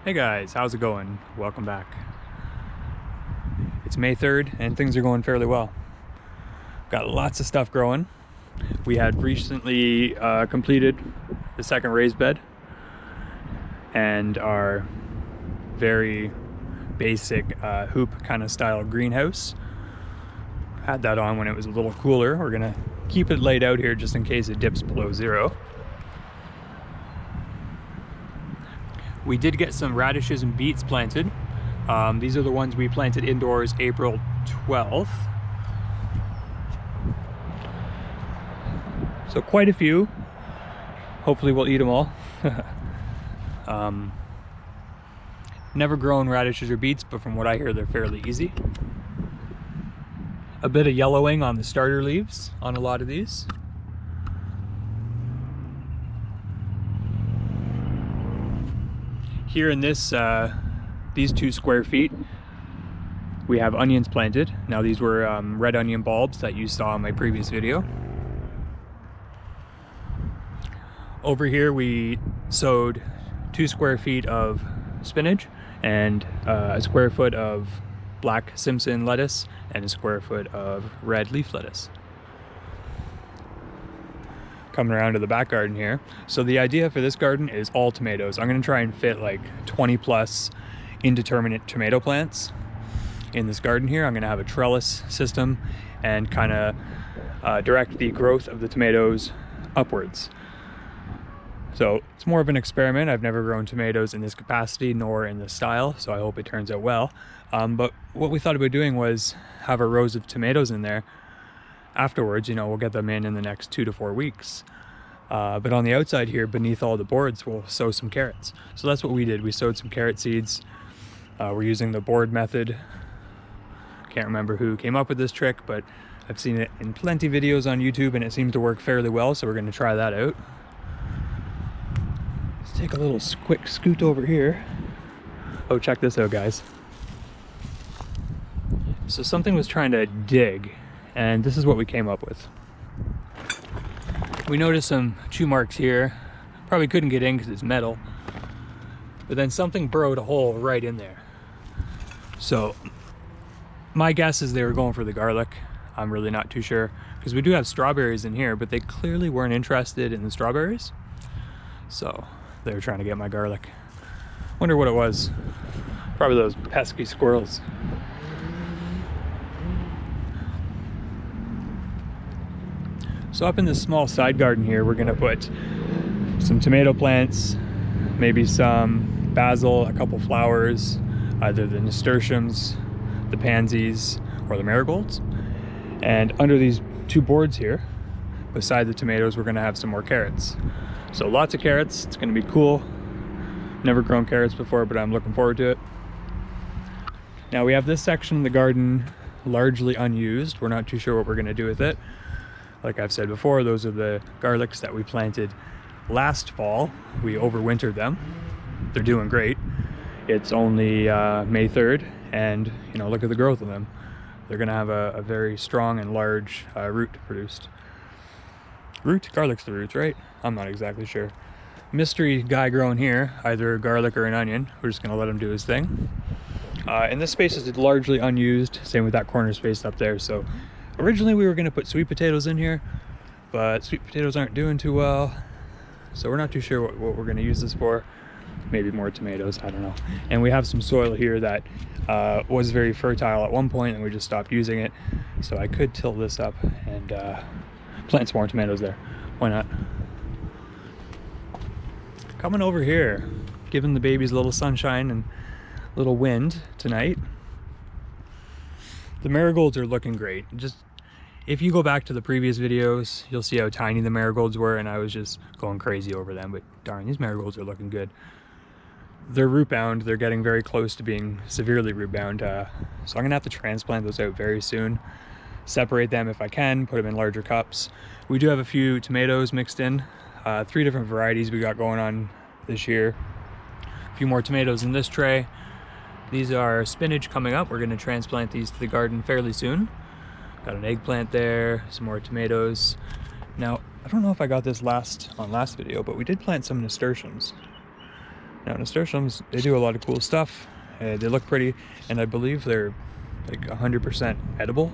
Hey guys, how's it going? Welcome back. It's May 3rd and things are going fairly well. Got lots of stuff growing. We had recently completed the second raised bed and our very basic hoop kind of style greenhouse. Had that on when it was a little cooler. We're gonna keep it laid out here just in case it dips below zero. We did get some radishes and beets planted. These are the ones we planted indoors April 12th. So quite a few. Hopefully we'll eat them all. Never grown radishes or beets, but from what I hear, they're fairly easy. A bit of yellowing on the starter leaves on a lot of these. Here in this, these 2 square feet, we have onions planted. Now these were red onion bulbs that you saw in my previous video. Over here we sowed 2 square feet of spinach and a square foot of black Simpson lettuce and a square foot of red leaf lettuce. Coming around to the back garden here. So the idea for this garden is all tomatoes. I'm gonna try and fit like 20 plus indeterminate tomato plants in this garden here. I'm gonna have a trellis system and kind of direct the growth of the tomatoes upwards. So it's more of an experiment. I've never grown tomatoes in this capacity nor in this style, so I hope it turns out well. But what we thought about doing was have our rows of tomatoes in there. Afterwards, you know, we'll get them in the next 2 to 4 weeks. But on the outside here, beneath all the boards, we'll sow some carrots. So that's what we did. We sowed some carrot seeds. We're using the board method. Can't remember who came up with this trick, but I've seen it in plenty of videos on YouTube and it seems to work fairly well, so we're going to try that out. Let's take a little quick scoot over here. Oh, check this out, guys. So something was trying to dig, and this is what we came up with. We noticed some chew marks here. Probably couldn't get in because it's metal, but then something burrowed a hole right in there. So my guess is they were going for the garlic. I'm really not too sure because we do have strawberries in here, but they clearly weren't interested in the strawberries. So they were trying to get my garlic. Wonder what it was. Probably those pesky squirrels. So up in this small side garden here, we're gonna put some tomato plants, maybe some basil, a couple flowers, either the nasturtiums, the pansies, or the marigolds. And under these 2 boards here, beside the tomatoes, we're gonna have some more carrots. So lots of carrots, it's gonna be cool. Never grown carrots before, but I'm looking forward to it. Now we have this section of the garden largely unused. We're not too sure what we're gonna do with it. Like I've said before, those are the garlics that we planted last fall. We overwintered them. They're doing great. It's only May 3rd, and you know, look at the growth of them. They're gonna have a very strong and large root produced. Root? Garlic's the roots, right? I'm not exactly sure. Mystery guy growing here, either a garlic or an onion. We're just gonna let him do his thing. And this space is largely unused, same with that corner space up there. So originally we were going to put sweet potatoes in here, but sweet potatoes aren't doing too well, so we're not too sure what we're going to use this for. Maybe more tomatoes, I don't know. And we have some soil here that was very fertile at one point and we just stopped using it, so I could tilt this up and plant some more tomatoes there. Why not? Coming over here, giving the babies a little sunshine and a little wind tonight. The marigolds are looking great. Just if you go back to the previous videos, you'll see how tiny the marigolds were, and I was just going crazy over them, but darn, these marigolds are looking good. They're root bound. They're getting very close to being severely root bound, so I'm gonna have to transplant those out very soon. Separate them if I can, put them in larger cups. We do have a few tomatoes mixed in, 3 different varieties we got going on this year. A few more tomatoes in this tray. These are spinach coming up. We're going to transplant these to the garden fairly soon. Got an eggplant there, some more tomatoes. Now, I don't know if I got this on last video, but we did plant some nasturtiums. Now nasturtiums, they do a lot of cool stuff. They look pretty, and I believe they're like 100% edible.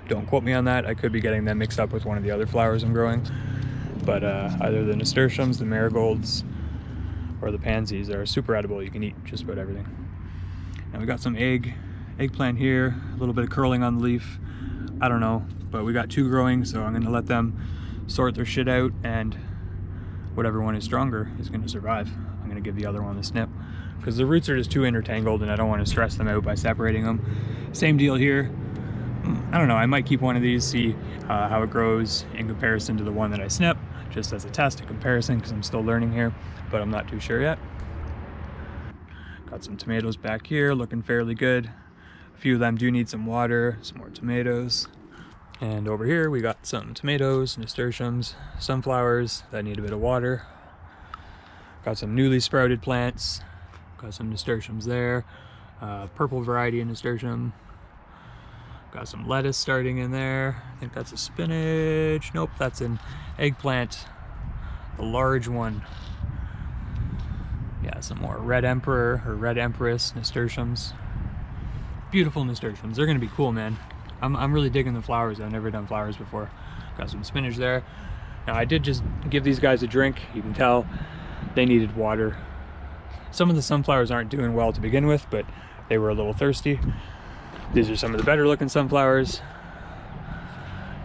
Don't quote me on that. I could be getting them mixed up with one of the other flowers I'm growing. But either the nasturtiums, the marigolds, or the pansies are super edible. You can eat just about everything. Now we got some eggplant here, a little bit of curling on the leaf. I don't know, but we got 2 growing, so I'm gonna let them sort their shit out, and whatever one is stronger is gonna survive. I'm gonna give the other one a snip because the roots are just too intertangled and I don't want to stress them out by separating them. Same deal here. I don't know, I might keep one of these, see how it grows in comparison to the one that I snip, just as a test, a comparison, because I'm still learning here, but I'm not too sure yet. Got some tomatoes back here, looking fairly good. A few of them do need some water, some more tomatoes. And over here we got some tomatoes, nasturtiums, sunflowers that need a bit of water. Got some newly sprouted plants, got some nasturtiums there, purple variety of nasturtium. Got some lettuce starting in there. I think that's a spinach. Nope, that's an eggplant, the large one. Yeah, some more red emperor or red empress nasturtiums. Beautiful nasturtiums. They're gonna be cool, man. I'm really digging the flowers. I've never done flowers before. Got some spinach there. Now I did just give these guys a drink. You can tell they needed water. Some of the sunflowers aren't doing well to begin with, but they were a little thirsty. These are some of the better looking sunflowers.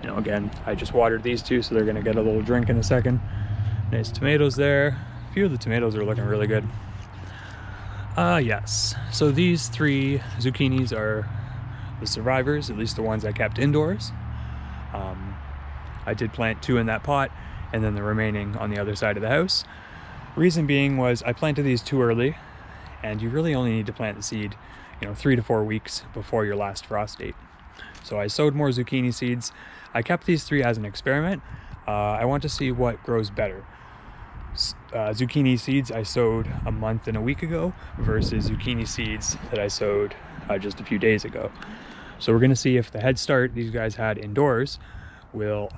You know, again, I just watered these 2, so they're gonna get a little drink in a second. Nice tomatoes there. A few of the tomatoes are looking really good. Yes, so these 3 zucchinis are the survivors, at least the ones I kept indoors. I did plant 2 in that pot, and then the remaining on the other side of the house. Reason being was I planted these too early, and you really only need to plant the seed, you know, 3 to 4 weeks before your last frost date. So I sowed more zucchini seeds. I kept these 3 as an experiment. I want to see what grows better. Zucchini seeds I sowed a month and a week ago versus zucchini seeds that I sowed just a few days ago. So we're gonna see if the head start these guys had indoors will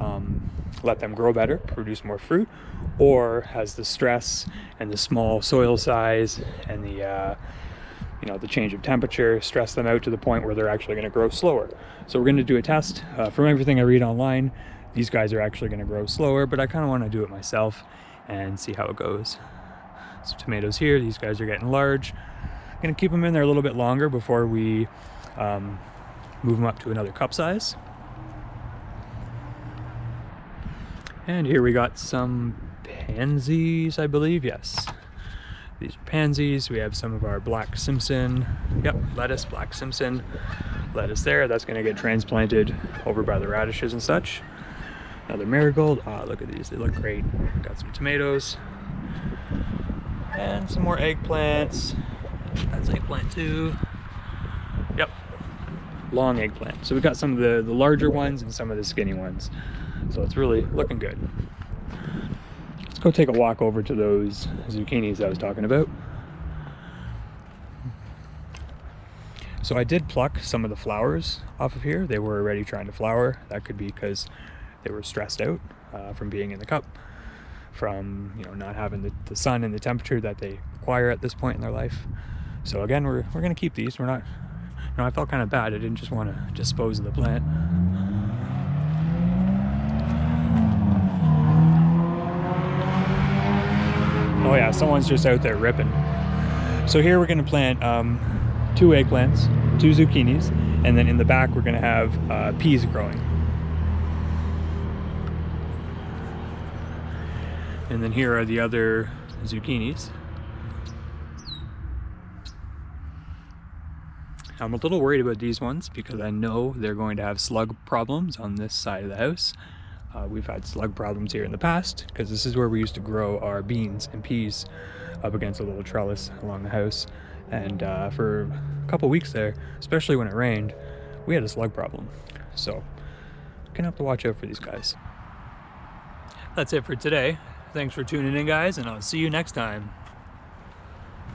let them grow better, produce more fruit, or has the stress and the small soil size and the you know, the change of temperature stress them out to the point where they're actually going to grow slower. So we're going to do a test. From everything I read online, these guys are actually going to grow slower, but I kind of want to do it myself and see how it goes. So tomatoes here, these guys are getting large. I'm going to keep them in there a little bit longer before we move them up to another cup size. And here we got some pansies, I believe, yes. These are pansies. We have some of our black Simpson, yep, lettuce, black Simpson lettuce there. That's going to get transplanted over by the radishes and such. Another marigold. Ah, look at these. They look great. Got some tomatoes and some more eggplants. That's eggplant too. Yep, long eggplant. So we got some of the larger ones and some of the skinny ones. So it's really looking good. Go take a walk over to those zucchinis I was talking about. So I did pluck some of the flowers off of here. They were already trying to flower. That could be because they were stressed out from being in the cup, from, you know, not having the sun and the temperature that they require at this point in their life. So again, we're gonna keep these. We're not, you know, I felt kind of bad. I didn't just want to dispose of the plant. Oh yeah, someone's just out there ripping. So here we're gonna plant 2 eggplants, 2 zucchinis, and then in the back we're gonna have peas growing. And then here are the other zucchinis. I'm a little worried about these ones because I know they're going to have slug problems on this side of the house. We've had slug problems here in the past because this is where we used to grow our beans and peas up against a little trellis along the house. And for a couple weeks there, especially when it rained, we had a slug problem. So gonna have to watch out for these guys. That's it for today. Thanks for tuning in, guys, and I'll see you next time.